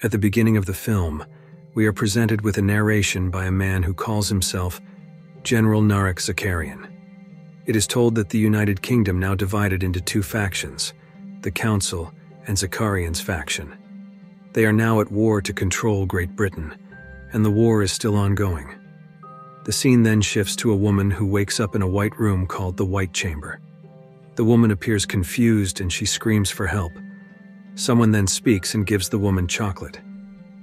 At the beginning of the film, we are presented with a narration by a man who calls himself General Narek Zakarian. It is told that the United Kingdom now divided into two factions, the Council and Zakarian's faction. They are now at war to control Great Britain, and the war is still ongoing. The scene then shifts to a woman who wakes up in a white room called the White Chamber. The woman appears confused and she screams for help. Someone then speaks and gives the woman chocolate.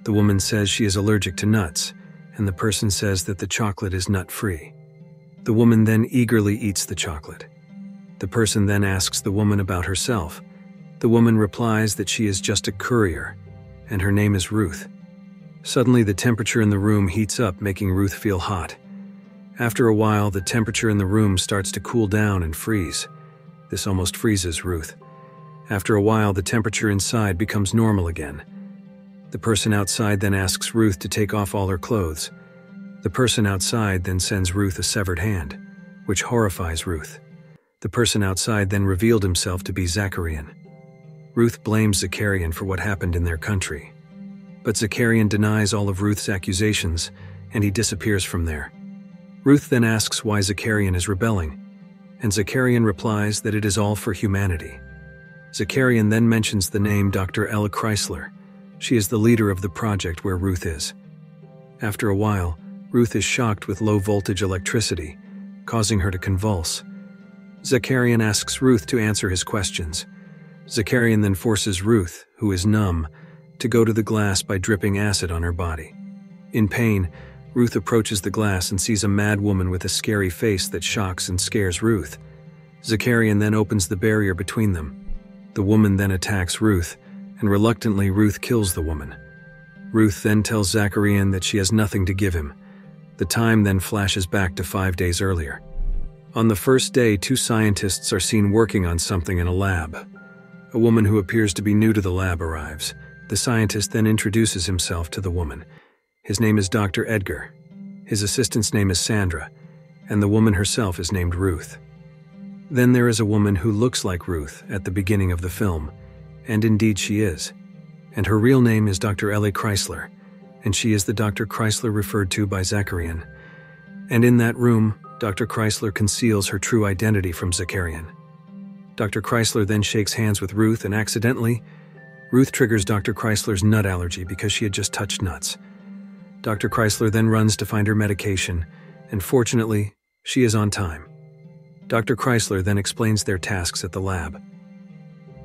The woman says she is allergic to nuts, and the person says that the chocolate is nut-free. The woman then eagerly eats the chocolate. The person then asks the woman about herself. The woman replies that she is just a courier, and her name is Ruth. Suddenly, the temperature in the room heats up, making Ruth feel hot. After a while, the temperature in the room starts to cool down and freeze. This almost freezes Ruth. After a while, the temperature inside becomes normal again. The person outside then asks Ruth to take off all her clothes. The person outside then sends Ruth a severed hand, which horrifies Ruth. The person outside then revealed himself to be Zakarian. Ruth blames Zakarian for what happened in their country. But Zakarian denies all of Ruth's accusations, and he disappears from there. Ruth then asks why Zakarian is rebelling, and Zakarian replies that it is all for humanity. Zakarian then mentions the name Dr. Ella Chrysler. She is the leader of the project where Ruth is. After a while, Ruth is shocked with low-voltage electricity, causing her to convulse. Zakarian asks Ruth to answer his questions. Zakarian then forces Ruth, who is numb, to go to the glass by dripping acid on her body. In pain, Ruth approaches the glass and sees a mad woman with a scary face that shocks and scares Ruth. Zakarian then opens the barrier between them. The woman then attacks Ruth, and reluctantly Ruth kills the woman. Ruth then tells Zakarian that she has nothing to give him. The time then flashes back to 5 days earlier. On the first day, two scientists are seen working on something in a lab. A woman who appears to be new to the lab arrives. The scientist then introduces himself to the woman. His name is Dr. Edgar. His assistant's name is Sandra, and the woman herself is named Ruth. Then there is a woman who looks like Ruth at the beginning of the film, and indeed she is. And her real name is Dr. Ella Chrysler, and she is the Dr. Chrysler referred to by Zakarian. And in that room, Dr. Chrysler conceals her true identity from Zakarian. Dr. Chrysler then shakes hands with Ruth, and accidentally, Ruth triggers Dr. Chrysler's nut allergy because she had just touched nuts. Dr. Chrysler then runs to find her medication, and fortunately, she is on time. Dr. Chrysler then explains their tasks at the lab.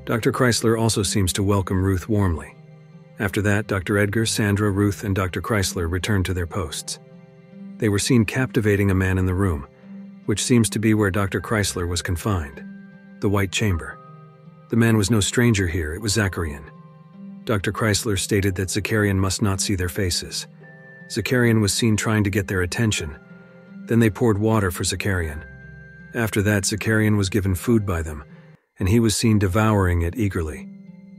Dr. Chrysler also seems to welcome Ruth warmly. After that, Dr. Edgar, Sandra, Ruth, and Dr. Chrysler return to their posts. They were seen captivating a man in the room, which seems to be where Dr. Chrysler was confined, the White Chamber. The man was no stranger here, it was Zakarian. Dr. Chrysler stated that Zakarian must not see their faces. Zakarian was seen trying to get their attention. Then they poured water for Zakarian. After that, Zakarian was given food by them, and he was seen devouring it eagerly.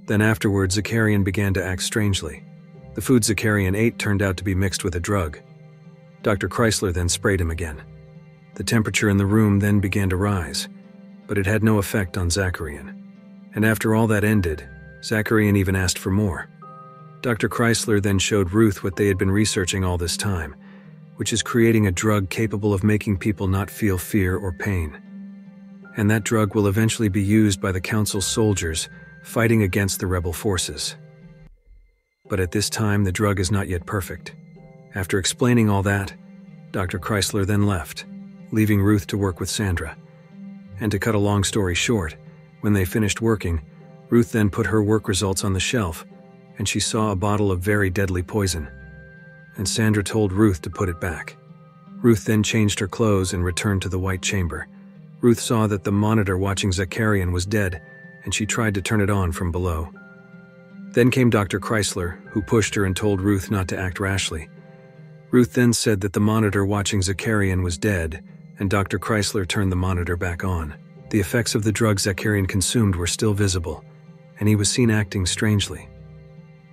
Then afterwards, Zakarian began to act strangely. The food Zakarian ate turned out to be mixed with a drug. Dr. Chrysler then sprayed him again. The temperature in the room then began to rise, but it had no effect on Zakarian. And after all that ended, Zakarian even asked for more. Dr. Chrysler then showed Ruth what they had been researching all this time, which is creating a drug capable of making people not feel fear or pain. And that drug will eventually be used by the Council's soldiers fighting against the rebel forces. But at this time, the drug is not yet perfect. After explaining all that, Dr. Chrysler then left, leaving Ruth to work with Sandra. And to cut a long story short, when they finished working, Ruth then put her work results on the shelf, and she saw a bottle of very deadly poison. And Sandra told Ruth to put it back. Ruth then changed her clothes and returned to the White Chamber. Ruth saw that the monitor watching Zakarian was dead, and she tried to turn it on from below. Then came Dr. Chrysler, who pushed her and told Ruth not to act rashly. Ruth then said that the monitor watching Zakarian was dead, and Dr. Chrysler turned the monitor back on. The effects of the drug Zakarian consumed were still visible, and he was seen acting strangely.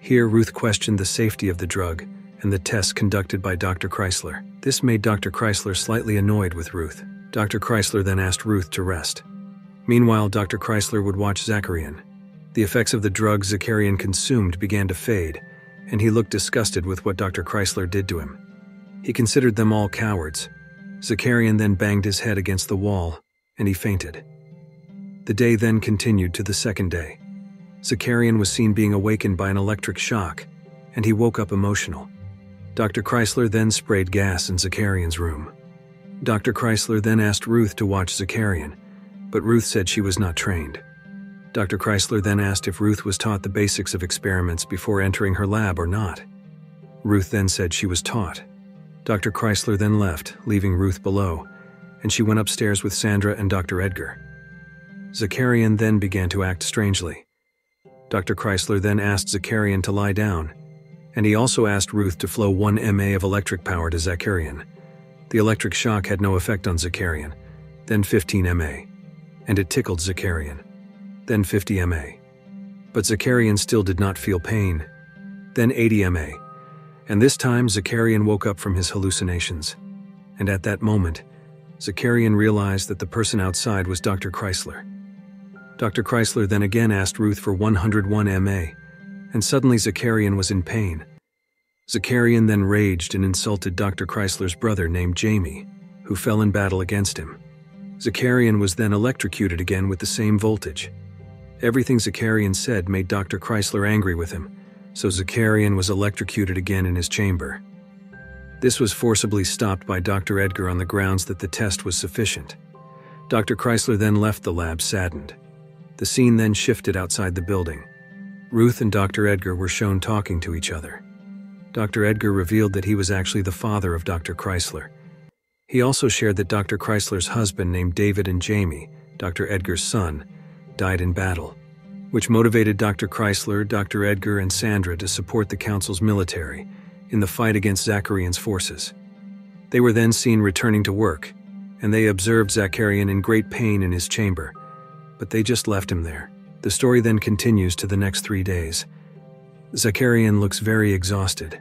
Here, Ruth questioned the safety of the drug and the tests conducted by Dr. Chrysler. This made Dr. Chrysler slightly annoyed with Ruth. Dr. Chrysler then asked Ruth to rest. Meanwhile, Dr. Chrysler would watch Zakarian. The effects of the drug Zakarian consumed began to fade, and he looked disgusted with what Dr. Chrysler did to him. He considered them all cowards. Zakarian then banged his head against the wall, and he fainted. The day then continued to the second day. Zakarian was seen being awakened by an electric shock, and he woke up emotional. Dr. Chrysler then sprayed gas in Zakarian's room. Dr. Chrysler then asked Ruth to watch Zakarian, but Ruth said she was not trained. Dr. Chrysler then asked if Ruth was taught the basics of experiments before entering her lab or not. Ruth then said she was taught. Dr. Chrysler then left, leaving Ruth below, and she went upstairs with Sandra and Dr. Edgar. Zakarian then began to act strangely. Dr. Chrysler then asked Zakarian to lie down, and he also asked Ruth to flow 1 mA of electric power to Zakarian. The electric shock had no effect on Zakarian, then 15 mA, and it tickled Zakarian, then 50 mA. But Zakarian still did not feel pain, then 80 mA, and this time Zakarian woke up from his hallucinations, and at that moment, Zakarian realized that the person outside was Dr. Chrysler. Dr. Chrysler then again asked Ruth for 101 mA, and suddenly Zakarian was in pain. Zakarian then raged and insulted Dr. Chrysler's brother named Jamie, who fell in battle against him. Zakarian was then electrocuted again with the same voltage. Everything Zakarian said made Dr. Chrysler angry with him, so Zakarian was electrocuted again in his chamber. This was forcibly stopped by Dr. Edgar on the grounds that the test was sufficient. Dr. Chrysler then left the lab saddened. The scene then shifted outside the building. Ruth and Dr. Edgar were shown talking to each other. Dr. Edgar revealed that he was actually the father of Dr. Chrysler. He also shared that Dr. Chrysler's husband named David and Jamie, Dr. Edgar's son, died in battle, which motivated Dr. Chrysler, Dr. Edgar, and Sandra to support the council's military in the fight against Zakarian's forces. They were then seen returning to work, and they observed Zakarian in great pain in his chamber, but they just left him there. The story then continues to the next 3 days. Zakarian looks very exhausted.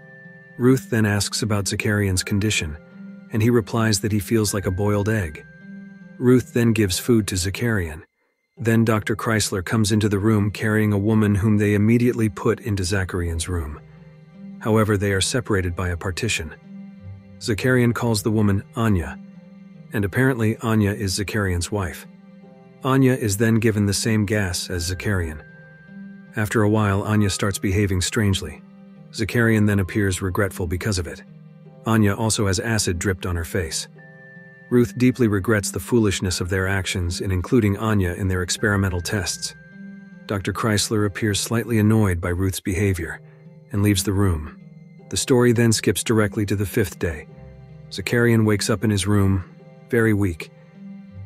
Ruth then asks about Zakarian's condition, and he replies that he feels like a boiled egg. Ruth then gives food to Zakarian. Then Dr. Chrysler comes into the room carrying a woman whom they immediately put into Zakarian's room. However, they are separated by a partition. Zakarian calls the woman Anya, and apparently Anya is Zakarian's wife. Anya is then given the same gas as Zakarian. After a while, Anya starts behaving strangely. Zakarian then appears regretful because of it. Anya also has acid dripped on her face. Ruth deeply regrets the foolishness of their actions in including Anya in their experimental tests. Dr. Chrysler appears slightly annoyed by Ruth's behavior and leaves the room. The story then skips directly to the 5th day. Zakarian wakes up in his room, very weak.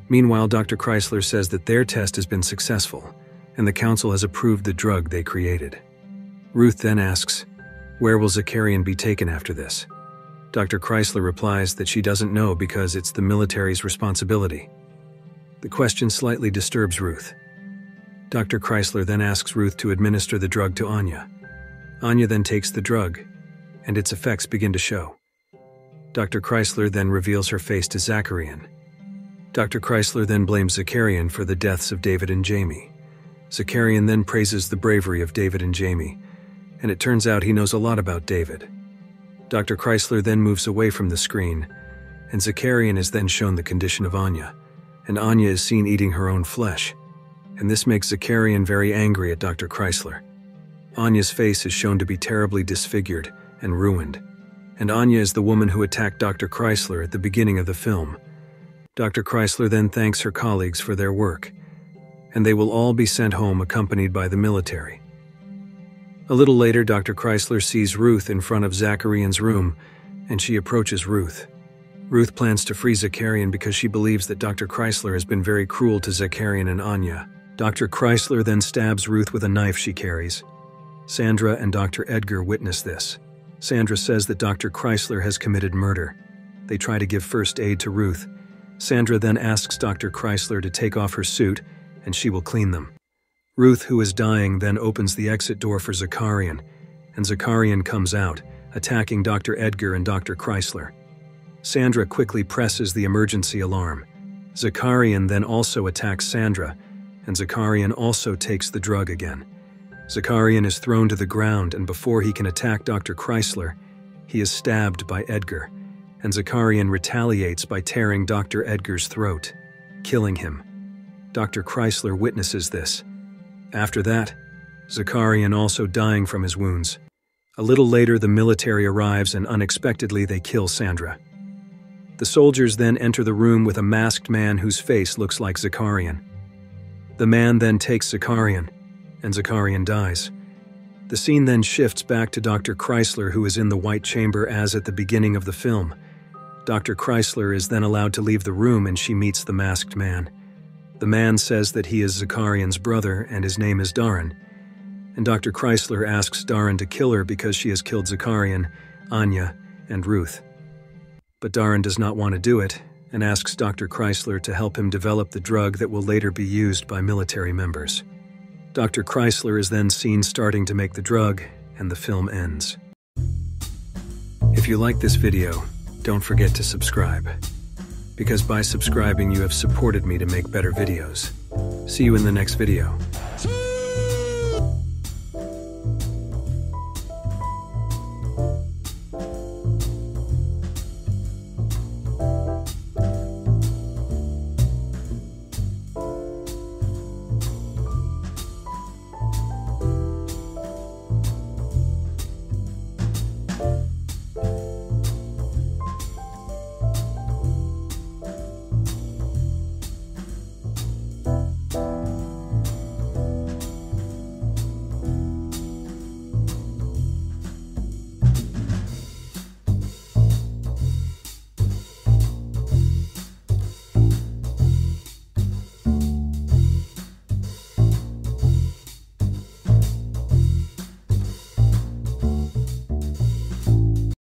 Meanwhile, Dr. Chrysler says that their test has been successful, and the council has approved the drug they created. Ruth then asks, where will Zakarian be taken after this? Dr. Chrysler replies that she doesn't know because it's the military's responsibility. The question slightly disturbs Ruth. Dr. Chrysler then asks Ruth to administer the drug to Anya. Anya then takes the drug, and its effects begin to show. Dr. Chrysler then reveals her face to Zakarian. Dr. Chrysler then blames Zakarian for the deaths of David and Jamie. Zakarian then praises the bravery of David and Jamie, and it turns out he knows a lot about David. Dr. Chrysler then moves away from the screen, and Zakarian is then shown the condition of Anya, and Anya is seen eating her own flesh, and this makes Zakarian very angry at Dr. Chrysler. Anya's face is shown to be terribly disfigured and ruined, and Anya is the woman who attacked Dr. Chrysler at the beginning of the film. Dr. Chrysler then thanks her colleagues for their work, and they will all be sent home accompanied by the military. A little later, Dr. Chrysler sees Ruth in front of Zakarian's room, and she approaches Ruth. Ruth plans to free Zakarian because she believes that Dr. Chrysler has been very cruel to Zakarian and Anya. Dr. Chrysler then stabs Ruth with a knife she carries. Sandra and Dr. Edgar witness this. Sandra says that Dr. Chrysler has committed murder. They try to give first aid to Ruth. Sandra then asks Dr. Chrysler to take off her suit, and she will clean them. Ruth, who is dying, then opens the exit door for Zakarian, and Zakarian comes out, attacking Dr. Edgar and Dr. Chrysler. Sandra quickly presses the emergency alarm. Zakarian then also attacks Sandra, and Zakarian also takes the drug again. Zakarian is thrown to the ground, and before he can attack Dr. Chrysler, he is stabbed by Edgar, and Zakarian retaliates by tearing Dr. Edgar's throat, killing him. Dr. Chrysler witnesses this. After that, Zakarian also dying from his wounds. A little later, the military arrives and unexpectedly they kill Sandra. The soldiers then enter the room with a masked man whose face looks like Zakarian. The man then takes Zakarian, and Zakarian dies. The scene then shifts back to Dr. Chrysler, who is in the White Chamber as at the beginning of the film. Dr. Chrysler is then allowed to leave the room and she meets the masked man. The man says that he is Zakarian's brother and his name is Darren. And Dr. Chrysler asks Darren to kill her because she has killed Zakarian, Anya, and Ruth. But Darren does not want to do it and asks Dr. Chrysler to help him develop the drug that will later be used by military members. Dr. Chrysler is then seen starting to make the drug, and the film ends. If you like this video, don't forget to subscribe. Because by subscribing, you have supported me to make better videos. See you in the next video.